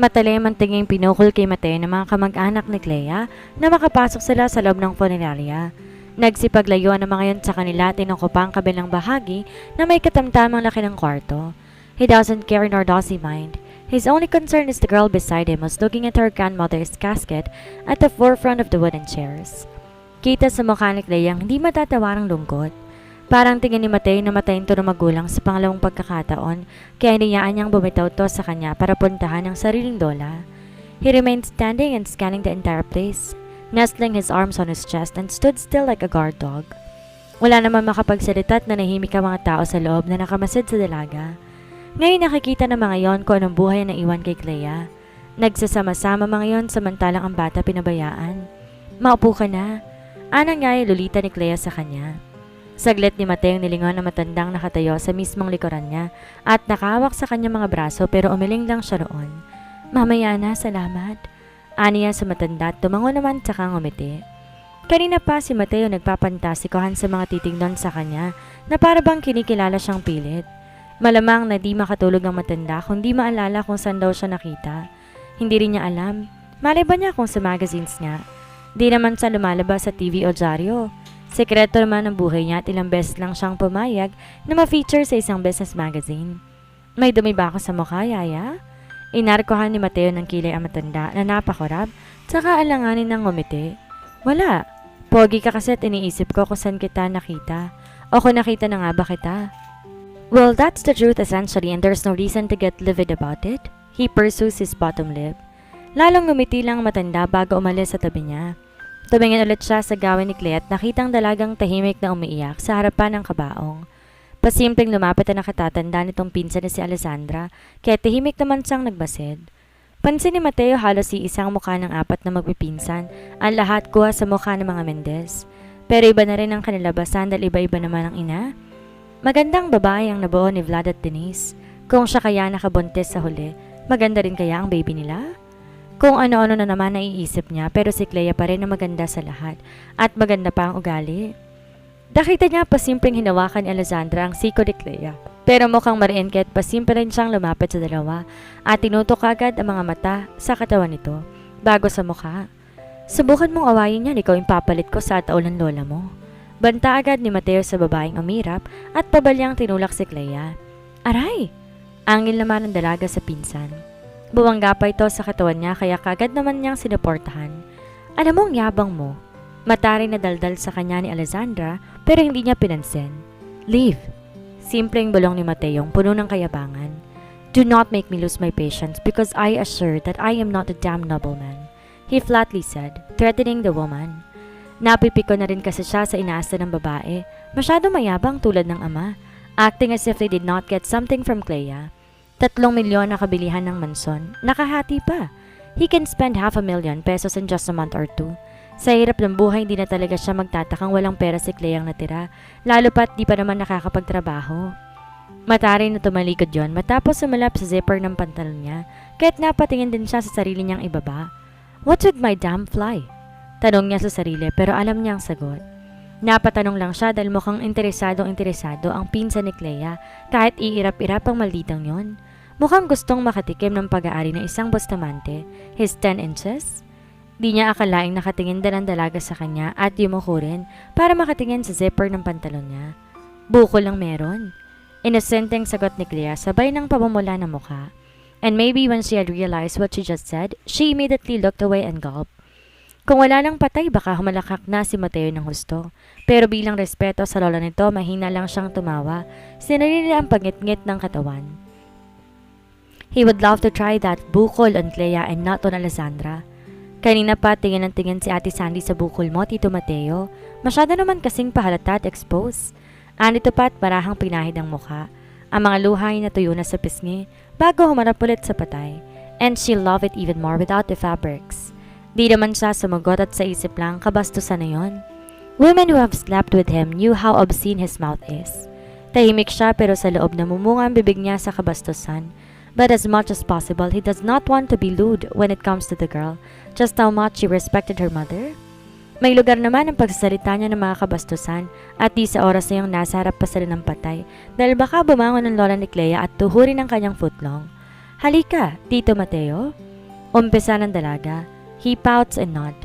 Matalim ang tinging pinukol kay Mateo ng mga kamag-anak ni Clea na makapasok sila sa loob ng funeraria. Nagsipaglayuan ang mga yon sa kanila at tinukupa ang kabilang bahagi na may katamtamang laki ng kwarto. He doesn't care nor does he mind. His only concern is the girl beside him who's looking at her grandmother's casket at the forefront of the wooden chairs. Kita sa mukha ni Clea ang hindi matatawarang lungkot. Parang tingin ni Mateo na matayin to ng magulang sa pangalawang pagkakataon kaya hinayaan niyang bumitaw to sa kanya para puntahan ang sariling lola. He remained standing and scanning the entire place, nestling his arms on his chest and stood still like a guard dog. Wala naman makapagsalita at nanahimik ang mga tao sa loob na nakamasid sa dalaga. Ngayon nakikita ng mga yon kung anong buhay na iwan kay Clea. Nagsasama-sama mga yon samantalang ang bata pinabayaan. Maupo ka na. Anang nga lulita ni Clea sa kanya. Saglit ni Mateo nilingon na matandang nakatayo sa mismong likuran niya at nakahawak sa kanyang mga braso pero umiling lang siya roon. Mamaya na, salamat. Aniya sa matanda at tumango naman tsaka ngumiti. Kanina pa si Mateo nagpapantasikohan sa mga titignon sa kanya na para bang kinikilala siyang pilit. Malamang na di makatulog ang matanda kung di maalala kung saan daw siya nakita. Hindi rin niya alam. Malay ba niya kung sa magazines niya? Di naman siya lumalabas sa TV o dyaryo. Sekreto naman ang buhay niya at ilang beses lang siyang pumayag na ma-feature sa isang business magazine. May dumi ba ako sa mukha, Yaya? Inarkohan ni Mateo ng kilay ang matanda na napakurap, tsaka alanganin ng ngumiti. Wala. Pogi ka kasi at iniisip ko kung saan kita nakita. O kung nakita na nga ba kita. Well, that's the truth essentially and there's no reason to get livid about it. He pursues his bottom lip. Lalong ngumiti lang ang matanda bago umalis sa tabi niya. Tumingin ulit siya sa gawin ni Clea at nakitang dalagang tahimik na umiiyak sa harapan ng kabaong. Pasimpleng lumapit na nakatatanda nitong pinsan ni si Alessandra, kaya tahimik naman siyang nagbasid. Pansin ni Mateo halos si isang mukha ng apat na magpipinsan, ang lahat kuha sa mukha ng mga Mendez. Pero iba na rin ang kanilabasan dahil iba-iba naman ang ina. Magandang babae ang nabuo ni Vlad at Denise. Kung siya kaya nakabuntis sa huli, maganda rin kaya ang baby nila? Kung ano-ano na naman naiisip niya pero si Clea pa rin ang maganda sa lahat at maganda pa ang ugali. Nakita niya pasimpleng hinawakan ni Alessandra ang siko ni Clea pero mukhang mariinket pasimple rin siyang lumapit sa dalawa at tinutok agad ang mga mata sa katawan nito bago sa mukha. Subukan mong awayin yan, ikaw yung papalit ko sa ataol ng lola mo. Banta agad ni Mateo sa babaeng umirap at pabalyang tinulak si Clea. Aray! Angil naman ang dalaga sa pinsan. Buwangga pa ito sa katawan niya kaya kagad naman niyang sinuportahan. Alam mo ang yabang mo. Matari na daldal sa kanya ni Alessandra pero hindi niya pinansin. Leave. Simpleng bulong ni Mateong puno ng kayabangan. Do not make me lose my patience because I assure that I am not a damn nobleman. He flatly said, threatening the woman. Napipiko na rin kasi siya sa inaasa ng babae. Masyado mayabang tulad ng ama. Acting as if they did not get something from Clea. 3 milyon na kabilihan ng manson. Nakahati pa. He can spend 500,000 pesos in just a month or two. Sa hirap ng buhay, hindi na talaga siya magtatakang walang pera si Clea ang natira. Lalo pat di pa naman nakakapagtrabaho. Matari na tumalikod yon matapos sumalap sa zipper ng pantalon niya. Kahit napatingin din siya sa sarili niyang ibaba. What's with my damn fly? Tanong niya sa sarili pero alam niya ang sagot. Napatanong lang siya dahil mukhang interesado ang pinsan ni Clea kahit iirap-irap ang malditang yon. Mukhang gustong makatikim ng pag-aari ng isang Bustamante, his 10 inches. Di niya akalaing nakatingin din ang dalaga sa kanya at yumuko rin para makatingin sa zipper ng pantalon niya. Bukol lang meron. Inosenteng sagot ni Clea sabay ng pamumula ng mukha. And maybe when she had realized what she just said, she immediately looked away and gulped. Kung wala lang patay, baka humalakak na si Mateo ng husto. Pero bilang respeto sa lola nito, mahina lang siyang tumawa. Sinarili ang pangit-ngit ng katawan. He would love to try that bukol on Clea and not on Alessandra. Kanina pa tingin ng tingin si Ate Sandy sa bukol mo, Tito Mateo. Masyado naman kasing pahalata at expose. Anito pa at parahang pinahid ang mukha. Ang mga luhay na tuyo na sa pisngi bago humarap ulit sa patay. And she'll love it even more without the fabrics. Di naman siya sumagot at sa isip lang kabastusan na yon. Women who have slept with him knew how obscene his mouth is. Tahimik siya pero sa loob namumunga ang bibig niya sa kabastusan. But as much as possible, he does not want to be lewd when it comes to the girl, just how much she respected her mother. May lugar naman ang pagsasalita niya ng mga kabastusan at di sa oras na yung nasa harap pa sila ng patay dahil baka bumangon ng lola ni Clea at tuhurin ang kanyang footlong. Halika, Tito Mateo. Umpisa ng dalaga. He pouts and nod.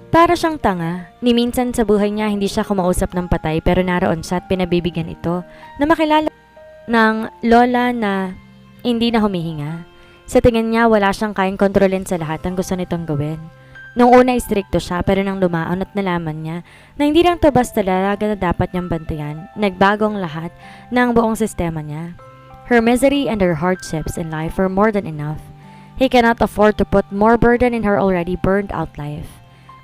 Para siyang tanga, ni minsan sa buhay niya hindi siya kumausap ng patay pero naroon siya at pinabibigyan ito na makilala ng lola na hindi na humihinga. Sa tingin niya wala siyang kayang kontrolin sa lahat ng gusto nitong gawin. Nung una istrikto siya pero nang lumaon at nalaman niya na hindi lang to basta dalaga na dapat niyang bantayan, nagbago ang lahat ng buong sistema niya. Her misery and her hardships in life were more than enough. He cannot afford to put more burden in her already burned out life.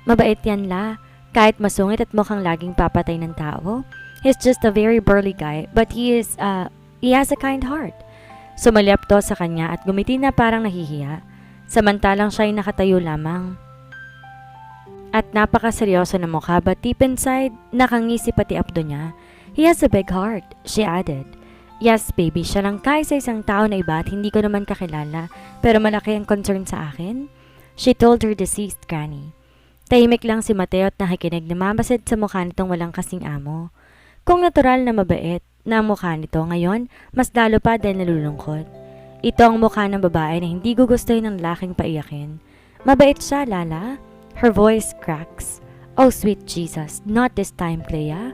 Mabait yan la, kahit masungit at mukhang laging papatay ng tao. He's just a very burly guy, but he has a kind heart. Sumalyap to sa kanya at gumiti na parang nahihiya, samantalang siya ay nakatayo lamang. At napakaseryoso na mukha, but deep inside, nakangisi pati abdo niya. He has a big heart, she added. Yes, baby, siya lang kaya sa isang tao na iba at hindi ko naman kakilala, pero malaki ang concern sa akin. She told her deceased granny. Tahimik lang si Mateo at nakikinig na mamasid sa mukha nitong walang kasing amo. Kung natural na mabait na ang mukha nito ngayon, mas lalo pa dahil nalulungkot. Ito ang mukha ng babae na hindi gugustuhin ng laking paiyakin. Mabait siya, Lala. Her voice cracks. Oh sweet Jesus, not this time, Clea.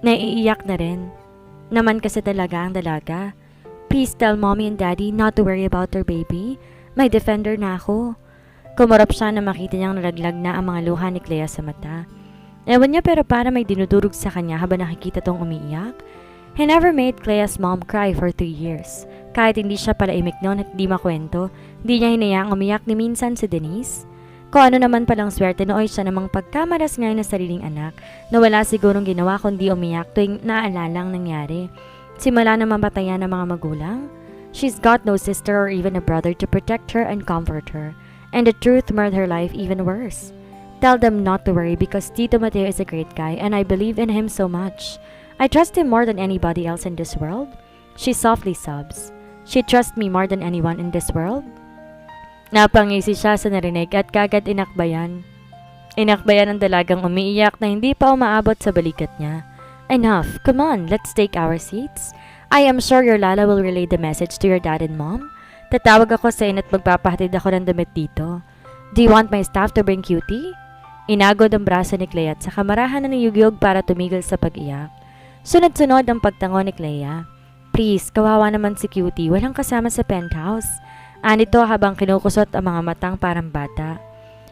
Naiiyak na rin. Naman kasi talaga ang dalaga. Please tell mommy and daddy not to worry about their baby. May defender na ako. Kumurap siya na makita niyang nalaglag na ang mga luha ni Clea sa mata. Ewan niya pero para may dinudurog sa kanya habang nakikita tong umiiyak. He never made Clea's mom cry for 3 years. Kahit hindi siya palaimik noon at di makwento, di niya hinayaang umiyak ni minsan si Denise. Kung ano naman palang swerte nooy siya namang pagkamalas ngayon ng sariling anak na wala sigurong ginawa kundi umiyak tuwing naalalang nangyari. Simula na mamatayan ng mga magulang. She's got no sister or even a brother to protect her and comfort her. And the truth made her life even worse. Tell them not to worry because Tito Mateo is a great guy and I believe in him so much. I trust him more than anybody else in this world. She softly sobs. She trusts me more than anyone in this world. Napangisi siya sa narinig at kagad inakbayan. Inakbayan ang dalagang umiiyak na hindi pa umaabot sa balikat niya. Enough, come on, let's take our seats. I am sure your Lala will relay the message to your dad and mom. Tatawag ako sa inyo at magpapahatid ako ng damit dito. Do you want my staff to bring Cutie? Inagod ang braso ni Clea at sa kamarahan na niyugyog para tumigil sa pag-iyak. Sunod-sunod ang pagtango ni Clea. Please, kawawa naman si Cutie, walang kasama sa penthouse. Anito habang kinukusot ang mga matang parang bata.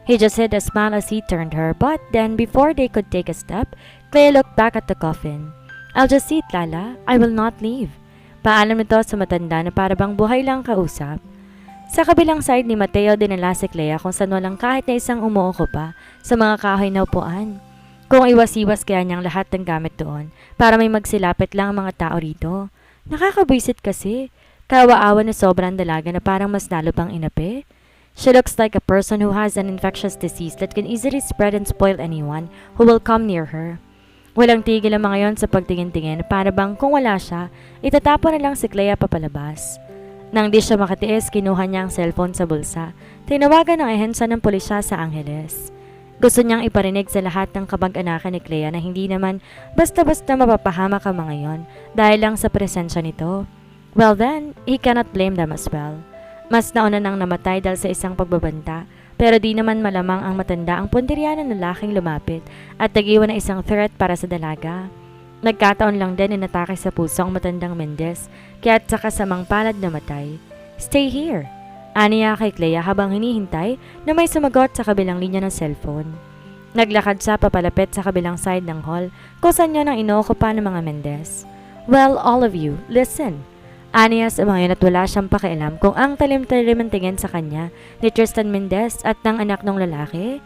He just hid a smile as he turned her, but then before they could take a step, Clea looked back at the coffin. I'll just sit, Lala. I will not leave. Paalam nito sa matanda na para bang buhay lang kausap. Sa kabilang side ni Mateo dinala si Clea kung saan walang kahit na isang umuuko pa sa mga kahoy na upuan. Kung iwas-iwas kaya niyang lahat ng gamit doon para may magsilapit lang ang mga tao rito. Nakakabwisit kasi. Kawa-awa na sobrang dalaga na parang mas lalo pang inapi. She looks like a person who has an infectious disease that can easily spread and spoil anyone who will come near her. Walang tigil ang mga yon sa pagtingin-tingin para bang kung wala siya, itatapon na lang si Clea papalabas. Nang di siya makatiis, kinuha niya ang cellphone sa bulsa. Tinawagan ng ahensya ng pulisya sa Angeles. Gusto niyang iparinig sa lahat ng kamag-anakan ni Clea na hindi naman basta-basta mapapahamak ang mga yon dahil lang sa presensya nito. Well then, he cannot blame them as well. Mas nauna nang namatay dahil sa isang pagbabanta. Pero di naman malamang ang matanda ang punteriya ng lalaking lumapit at nag-iwan ng isang threat para sa dalaga. Nagkataon lang din inatake sa puso ang matandang Mendez kaya't sa kasamang palad namatay. Stay here, aniya kay Clea habang hinihintay na may sumagot sa kabilang linya ng cellphone. Naglakad siya papalapit sa kabilang side ng hall kung saan niya nang inookupa ng mga Mendez. Well, all of you, listen. Aniya sa mga yun at wala siyang pakialam kung ang talim-talim ang tingin sa kanya ni Tristan Mendez at ng anak ng lalaki.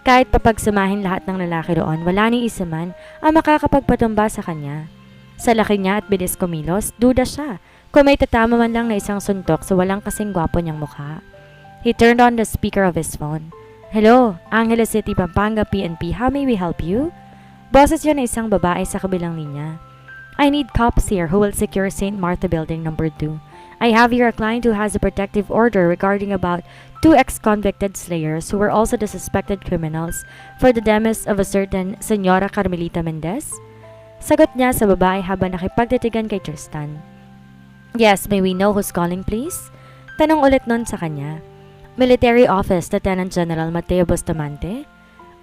Kahit papagsamahin lahat ng lalaki roon, wala ni isa man ang makakapagpatumba sa kanya. Sa laki niya at bilis kumilos, duda siya kung may tatama man lang na isang suntok sa walang kasing gwapo niyang mukha. He turned on the speaker of his phone. Hello, Angeles City, Pampanga PNP, how may we help you? Boses yun na isang babae sa kabilang linya. I need cops here who will secure St. Martha Building number 2. I have here a client who has a protective order regarding about 2 ex-convicted slayers who were also the suspected criminals for the demise of a certain Señora Carmelita Mendez. Sagot niya sa babae habang nakipagtitigan kay Tristan. Yes, may we know who's calling please? Tanong ulit nun sa kanya. Military Office, Lieutenant General Mateo Bustamante?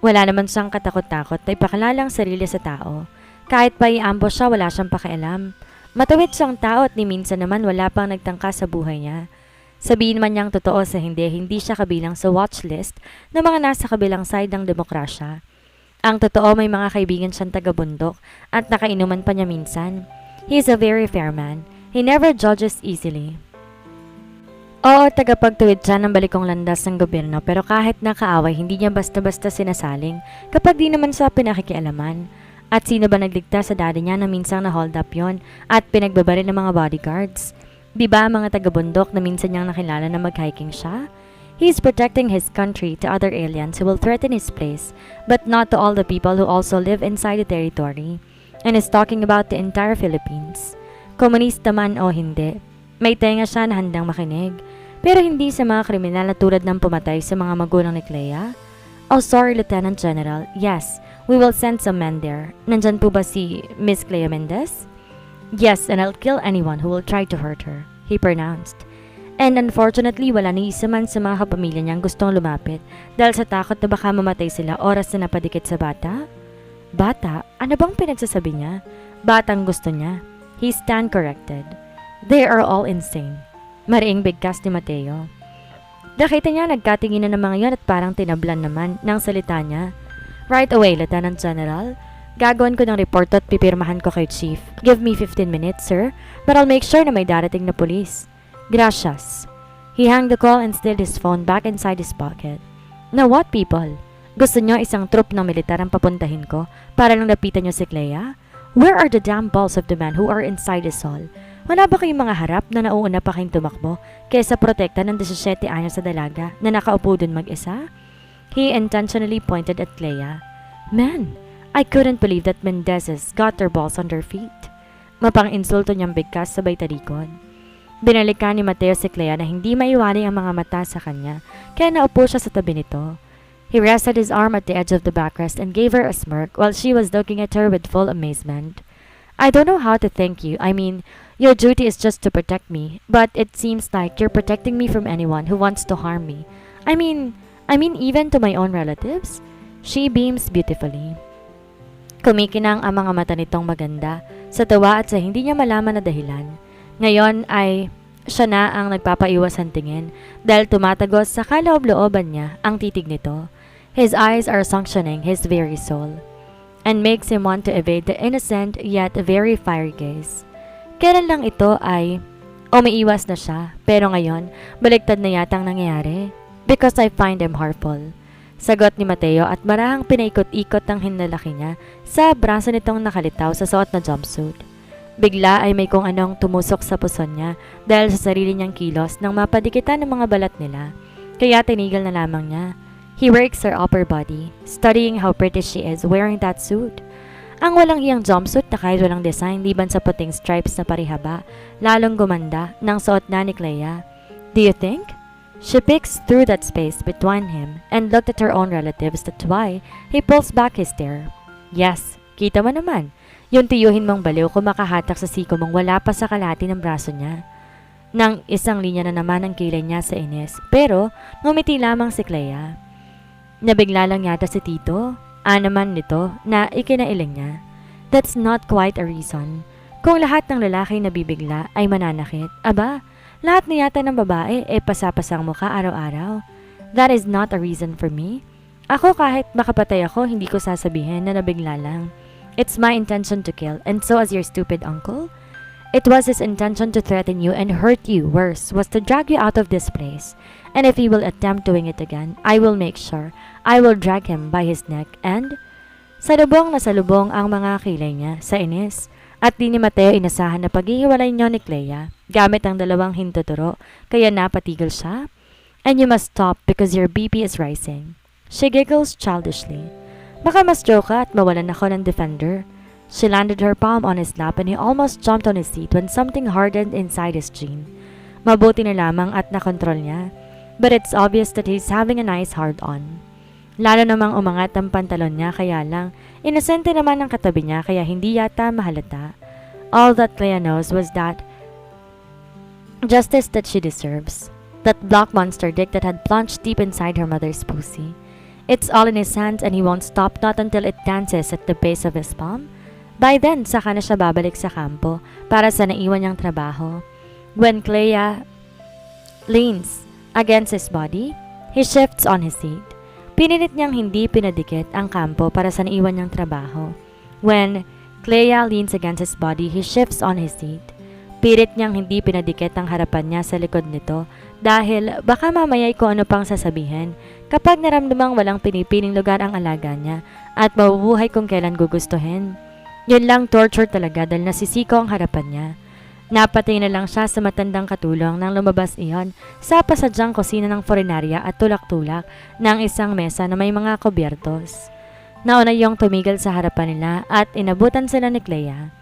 Wala naman siyang katakot-takot na ipakalalang sarili sa tao. Kahit pa i-ambush siya, wala siyang pakialam. Matawid siyang tao at ni minsan naman wala pang nagtangka sa buhay niya. Sabihin man niyang totoo sa hindi siya kabilang sa watch list ng mga nasa kabilang side ng demokrasya. Ang totoo may mga kaibigan siyang taga-bundok at nakainuman pa niya minsan. He is a very fair man. He never judges easily. Oo, tagapagtuwid siya ng balikong landas ng gobyerno pero kahit nakaaway hindi niya basta-basta sinasaling kapag di naman sa pinakikialaman. At sino ba nagligtas sa daddy niya na minsang na-hold up yon at pinagbabaril ng mga bodyguards? Di ba mga taga-bundok na minsan niyang nakilala na mag-hiking siya? He is protecting his country to other aliens who will threaten his place, but not to all the people who also live inside the territory, and is talking about the entire Philippines. Komunista man o hindi, may tenga siya na handang makinig, pero hindi sa mga kriminal na tulad ng pumatay sa mga magulang ni Clea. Oh, sorry, Lieutenant General. Yes, we will send some men there. Nandyan po ba si Miss Clea Mendez? Yes, and I'll kill anyone who will try to hurt her, he pronounced. And unfortunately, wala ni isa man sa mga kapamilya niyang gustong lumapit dahil sa takot na baka mamatay sila oras na napadikit sa bata. Bata? Ano bang pinagsasabi niya? Batang gusto niya. He stand corrected. They are all insane. Mariing bigkas ni Mateo. Nakita niya nagkatinginan ng mga yon at parang tinablan naman ng salita niya. Right away, Lieutenant General. Gagawin ko ng report at pipirmahan ko kay Chief. Give me 15 minutes, sir, but I'll make sure na may darating na police. Gracias. He hung the call and slid his phone back inside his pocket. Now what, people? Gusto niyo isang troop ng militar ang papuntahin ko para lang lapitan niyo si Clea? Where are the damn balls of the men who are inside this hall? Wala ba kayong mga harap na nauuna pa kayong tumakbo kaysa protekta ng 17 anyos sa dalaga na nakaupo dun mag-isa? He intentionally pointed at Clea. Man, I couldn't believe that Mendezes got their balls on their feet. Mapang-insulto niyang bigkas sabay talikod. Binalikan ni Mateo si Clea na hindi maiwalay ang mga mata sa kanya kaya naupo siya sa tabi nito. He rested his arm at the edge of the backrest and gave her a smirk while she was looking at her with full amazement. I don't know how to thank you. I mean, your duty is just to protect me, but it seems like you're protecting me from anyone who wants to harm me. I mean even to my own relatives? She beams beautifully. Kumikinang ang mga mata nitong maganda sa tawa at sa hindi niya malaman na dahilan. Ngayon ay siya na ang nagpapaiwas ng tingin dahil tumatagos sa kaloob-looban niya ang titig nito. His eyes are suctioning his very soul and makes him want to evade the innocent yet very fiery gaze. Kailan lang ito ay umiiwas na siya pero ngayon baliktad na yata ang nangyayari because I find him harmful. Sagot ni Mateo at marahang pinaikot-ikot ang hinlalaki niya sa braso nitong nakalitaw sa suot na jumpsuit. Bigla ay may kung anong tumusok sa puson niya dahil sa sarili niyang kilos nang mapadikitan ng mga balat nila. Kaya tinigil na lamang niya. He rakes her upper body, studying how pretty she is wearing that suit. Ang walang iyang jumpsuit na kahit walang design liban sa puting stripes na parihaba, lalong gumanda ng suot na ni Clea. Do you think? She peeks through that space between him and looked at her own relatives. That's why he pulls back his stare. Yes, kita mo naman. Yung tiyuhin mong baliw kumakahatak sa siko mong wala pa sa kalahati ng braso niya. Nang isang linya na naman ang kilay niya sa inis, pero ngumiti lamang si Clea. Nabigla lang yata si Tito. Naman nito na ikinailing niya. That's not quite a reason. Kung lahat ng lalaki na bibigla ay mananakit, aba, lahat na yata ng babae pasapasang mukha araw-araw. That is not a reason for me. Ako kahit makapatay ako, hindi ko sasabihin na nabigla lang. It's my intention to kill, and so is your stupid uncle. It was his intention to threaten you and hurt you. Worse was to drag you out of this place. And if he will attempt doing it again, I will make sure I will drag him by his neck and... Salubong na salubong ang mga kilay niya sa inis. At di ni Mateo inasahan na paghihiwalay niyo ni Clea gamit ang dalawang hintuturo kaya napatigil siya. And you must stop because your BP is rising. She giggles childishly. Baka mas joke ka at mawalan ako ng defender. She landed her palm on his lap and he almost jumped on his seat when something hardened inside his jean. Mabuti na lamang at nakontrol niya. But it's obvious that he's having a nice hard-on. Lalo namang umangat ang pantalon niya kaya lang, inosente naman ang katabi niya kaya hindi yata mahalata. All that Clea knows was that Justice that she deserves. That black monster dick that had plunged deep inside her mother's pussy. It's all in his hands and he won't stop not until it dances at the base of his palm. By then, saka na siya babalik sa kampo para sa naiwan niyang trabaho. When Clea leans against his body, he shifts on his seat. Pinilit niyang hindi pinadikit ang kampo para sa naiwan niyang trabaho. When Clea leans against his body, he shifts on his seat. Pilit niyang hindi pinadikit ang harapan niya sa likod nito dahil baka mamaya'y kung ano pang sasabihin kapag naramdamang walang pinipiling lugar ang alaga niya at mabubuhay kung kailan gugustuhin. Yun lang torture talaga dahil nasisiko ang harapan niya. Napatingin na lang siya sa matandang katulong nang lumabas iyon sa pasadyang kusina ng forenarya at tulak-tulak ng isang mesa na may mga kubyertos. Nauna yung tumigil sa harapan nila at inabutan sila ni Clea.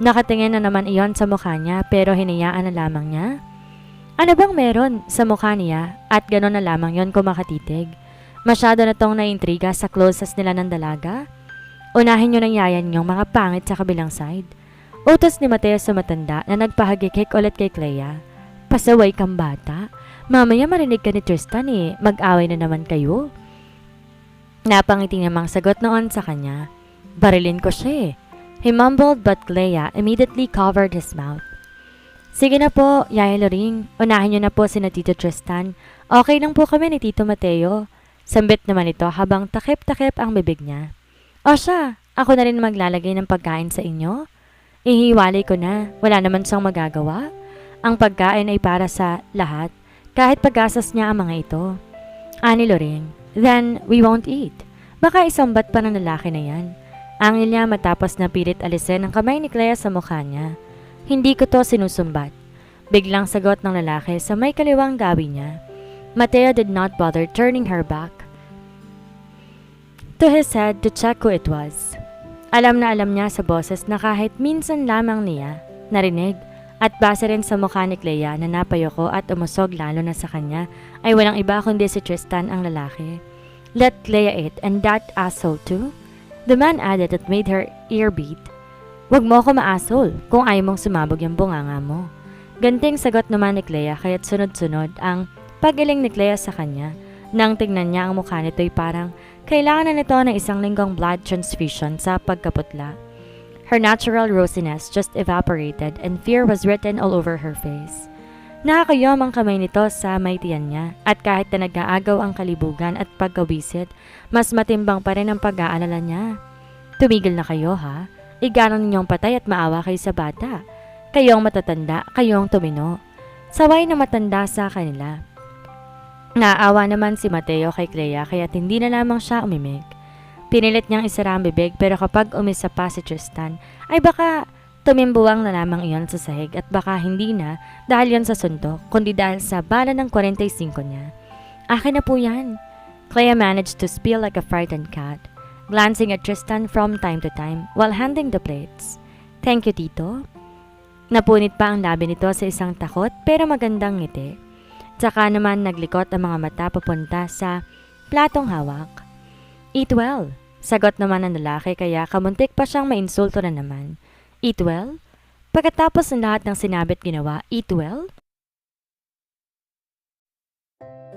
Nakatingin na naman iyon sa mukha niya pero hinayaan na lamang niya. Ano bang meron sa mukha niya at gano'n na lamang yon kung makatitig? Masyado na tong naintriga sa closest nila ng dalaga? Unahin nyo ng yayan yung mga pangit sa kabilang side. Utos ni Mateo sa matanda na nagpahagikik ulit kay Clea. Pasaway kang bata. Mamaya marinig ka ni Tristan mag-away na naman kayo. Napangiti namang sagot noon sa kanya. Barilin ko siya He mumbled but Clea immediately covered his mouth. Sige na po, Yaya Loring. Unahin niyo na po sina Tito Tristan. Okay lang po kami ni Tito Mateo. Sambit naman ito habang takip-takip ang bibig niya. O siya, ako na rin maglalagay ng pagkain sa inyo. Ihiwalay ko na, wala naman siyang magagawa. Ang pagkain ay para sa lahat, kahit pag-asas niya ang mga ito. Ani Loring, then we won't eat. Baka isumbat pa ng lalaki na yan. Angil niya matapos na pilit alisin ang kamay ni Clea sa mukha niya. Hindi ko to sinusumbat. Biglang sagot ng lalaki sa may kaliwang gawi niya. Mateo did not bother turning her back to his head to check who it was. Alam na alam niya sa boses na kahit minsan lamang niya narinig at base rin sa mukha ni Clea na napayoko at umusog lalo na sa kanya ay walang iba kundi si Tristan ang lalaki. Let Clea eat and that asshole too? The man added that made her ear beat. Wag mo ako ma-asshole kung ayaw mong sumabog yung bunganga mo. Ganting sagot naman ni Clea kaya't sunod-sunod ang pag-iling ni Clea sa kanya. Nang tingnan niya ang mukha nito'y parang kailangan na nito ng isang linggong blood transfusion sa pagkaputla. Her natural rosiness just evaporated and fear was written all over her face. Nakakayom ang kamay nito sa may tiyan niya at kahit na nag-aagaw ang kalibugan at pagkawisit, mas matimbang pa rin ang pag-aalala niya. Tumigil na kayo ha? Iganon ninyong patay at maawa kayo sa bata. Kayong matatanda, kayong tumino. Saway na matanda sa kanila. Naawa naman si Mateo kay Clea kaya't hindi na lamang siya umimik. Pinilit niyang isara ang bibig pero kapag umisa pa si Tristan ay baka tumimbuwang na lamang iyon sa sahig at baka hindi na dahil yon sa suntok kundi dahil sa bala ng 45 niya. Akin na po yan. Clea managed to spill like a frightened cat, glancing at Tristan from time to time while handing the plates. Thank you, Tito. Napunit pa ang labi nito sa isang takot pero magandang ngiti. Tsaka naman naglikot ang mga mata papunta sa platong hawak. Eat well, sagot naman ng lalaki kaya kamuntik pa siyang mainsulto na naman. Eat well? Pagkatapos ng lahat ng sinabi at ginawa, eat well?